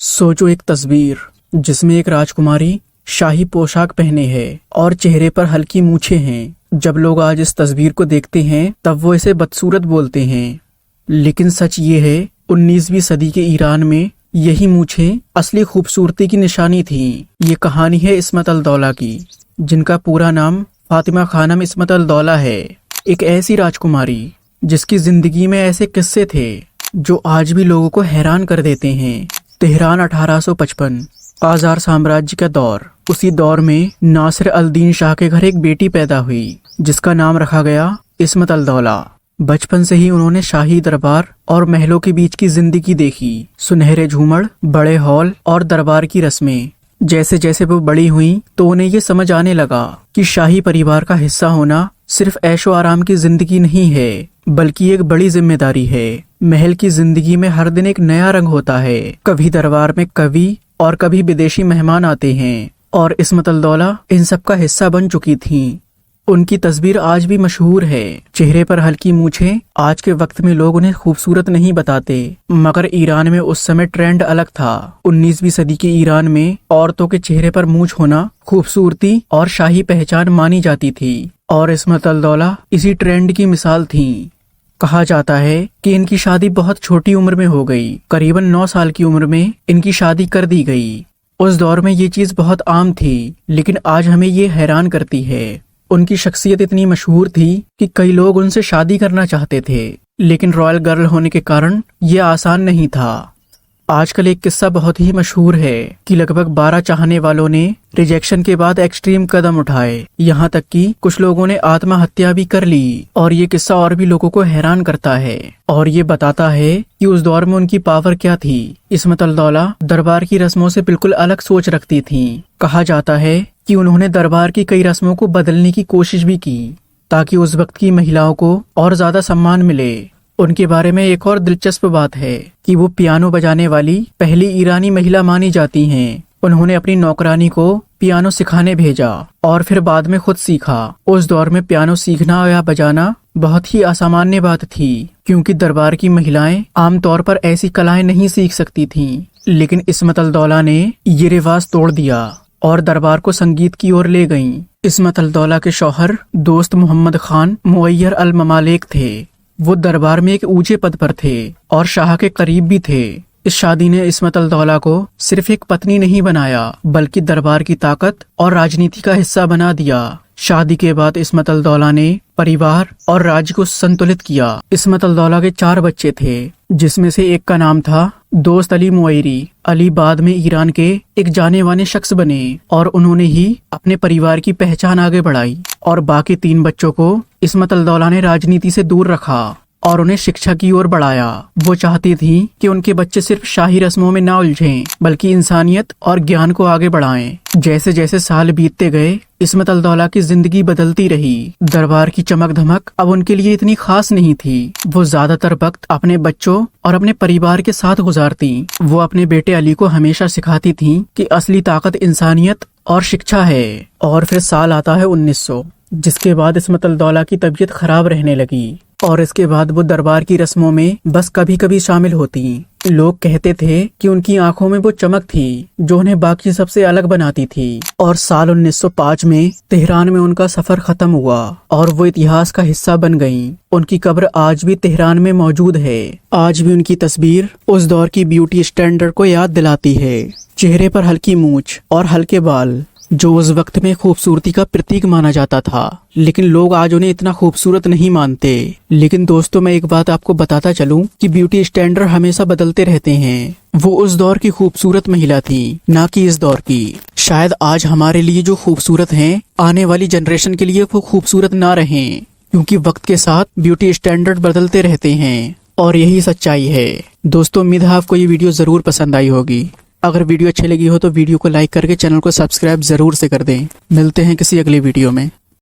सोचो एक तस्वीर जिसमें एक राजकुमारी शाही पोशाक पहने है और चेहरे पर हल्की मूछें हैं। जब लोग आज इस तस्वीर को देखते हैं तब वो इसे बदसूरत बोलते हैं, लेकिन सच ये है 19वीं सदी के ईरान में यही मूछें असली खूबसूरती की निशानी थीं। ये कहानी है इस्मत अल दौला की, जिनका पूरा नाम फातिमा खानम इस्मत अल दौला है। एक ऐसी राजकुमारी जिसकी जिंदगी में ऐसे किस्से थे जो आज भी लोगों को हैरान कर देते हैं। तेहरान 1855 काजार साम्राज्य का दौर। उसी दौर में नासिर अल दीन शाह के घर एक बेटी पैदा हुई जिसका नाम रखा गया इस्मत अल दौला। बचपन से ही उन्होंने शाही दरबार और महलों के बीच की जिंदगी देखी। सुनहरे झूमर, बड़े हॉल और दरबार की रस्में। जैसे जैसे वो बड़ी हुई तो उन्हें ये समझ आने लगा कि शाही परिवार का हिस्सा होना सिर्फ ऐशो आराम की जिंदगी नहीं है, बल्कि एक बड़ी जिम्मेदारी है। महल की जिंदगी में हर दिन एक नया रंग होता है। कभी दरबार में कवि और कभी विदेशी मेहमान आते हैं, और इस्मत अल दौला इन सब का हिस्सा बन चुकी थीं। उनकी तस्वीर आज भी मशहूर है। चेहरे पर हल्की मूछें। आज के वक्त में लोग उन्हें खूबसूरत नहीं बताते, मगर ईरान में उस समय ट्रेंड अलग था। 19वीं सदी के ईरान में औरतों के चेहरे पर मूछ होना खूबसूरती और शाही पहचान मानी जाती थी, और इस्मत अल दौला इसी ट्रेंड की मिसाल थी। कहा जाता है कि इनकी शादी बहुत छोटी उम्र में हो गई। करीबन 9 साल की उम्र में इनकी शादी कर दी गई। उस दौर में ये चीज बहुत आम थी, लेकिन आज हमें ये हैरान करती है। उनकी शख्सियत इतनी मशहूर थी कि कई लोग उनसे शादी करना चाहते थे, लेकिन रॉयल गर्ल होने के कारण ये आसान नहीं था। आजकल एक किस्सा बहुत ही मशहूर है कि लगभग 12 चाहने वालों ने रिजेक्शन के बाद एक्सट्रीम कदम उठाए, यहाँ तक कि कुछ लोगों ने आत्महत्या भी कर ली। और ये किस्सा और भी लोगों को हैरान करता है, और ये बताता है कि उस दौर में उनकी पावर क्या थी। इस्मत अल दौला दरबार की रस्मों से बिल्कुल अलग सोच रखती थी। कहा जाता है कि उन्होंने दरबार की कई रस्मों को बदलने की कोशिश भी की, ताकि उस वक्त की महिलाओं को और ज्यादा सम्मान मिले। उनके बारे में एक और दिलचस्प बात है कि वो पियानो बजाने वाली पहली ईरानी महिला मानी जाती हैं। उन्होंने अपनी नौकरानी को पियानो सिखाने भेजा और फिर बाद में खुद सीखा। उस दौर में पियानो सीखना या बजाना बहुत ही असामान्य बात थी, क्योंकि दरबार की महिलाएं आमतौर पर ऐसी कलाएं नहीं सीख सकती थीं। लेकिन इस्मत अल दौला ने ये रिवाज तोड़ दिया और दरबार को संगीत की ओर ले गईं। इस्मत अल दौला के शौहर दोस्त मोहम्मद खान मुअय्यर अल ममालिक थे। वो दरबार में एक ऊंचे पद पर थे और शाह के करीब भी थे। इस शादी ने इस्मत अल दौला को सिर्फ एक पत्नी नहीं बनाया, बल्कि दरबार की ताकत और राजनीति का हिस्सा बना दिया। शादी के बाद इस्मत अल दौला ने परिवार और राज्य को संतुलित किया। इस्मत अल दौला के 4 बच्चे थे, जिसमें से एक का नाम था दोस्त अली मुअय्यरी। अली बाद में ईरान के एक जाने माने शख्स बने और उन्होंने ही अपने परिवार की पहचान आगे बढ़ाई। और बाकी 3 बच्चों को इस्मत अल दौला ने राजनीति से दूर रखा और उन्हें शिक्षा की ओर बढ़ाया। वो चाहती थी कि उनके बच्चे सिर्फ शाही रस्मों में ना उलझें, बल्कि इंसानियत और ज्ञान को आगे बढ़ाएं। जैसे जैसे साल बीतते गए, इस्मत अल दौला की जिंदगी बदलती रही। दरबार की चमक धमक अब उनके लिए इतनी खास नहीं थी। वो ज्यादातर वक्त अपने बच्चों और अपने परिवार के साथ गुजारती। वो अपने बेटे अली को हमेशा सिखाती थी कि असली ताकत इंसानियत और शिक्षा है। और फिर साल आता है 1900, जिसके बाद इस्मत अल दौला की तबीयत खराब रहने लगी, और इसके बाद वो दरबार की रस्मों में बस कभी कभी शामिल होती। लोग कहते थे कि उनकी आंखों में वो चमक थी जो उन्हें बाकी सबसे अलग बनाती थी। और साल 1905 में तेहरान में उनका सफर खत्म हुआ और वो इतिहास का हिस्सा बन गईं। उनकी कब्र आज भी तेहरान में मौजूद है। आज भी उनकी तस्वीर उस दौर की ब्यूटी स्टैंडर्ड को याद दिलाती है। चेहरे पर हल्की मूछ और हल्के बाल, जो उस वक्त में खूबसूरती का प्रतीक माना जाता था, लेकिन लोग आज उन्हें इतना खूबसूरत नहीं मानते। लेकिन दोस्तों, मैं एक बात आपको बताता चलूं कि ब्यूटी स्टैंडर्ड हमेशा बदलते रहते हैं। वो उस दौर की खूबसूरत महिला थी, ना कि इस दौर की। शायद आज हमारे लिए जो खूबसूरत हैं, आने वाली जनरेशन के लिए वो खूबसूरत ना रहें, क्योंकि वक्त के साथ ब्यूटी स्टैंडर्ड बदलते रहते हैं, और यही सच्चाई है। दोस्तों, उम्मीद है आपको ये वीडियो जरूर पसंद आई होगी। अगर वीडियो अच्छी लगी हो तो वीडियो को लाइक करके चैनल को सब्सक्राइब जरूर से कर दें। मिलते हैं किसी अगली वीडियो में।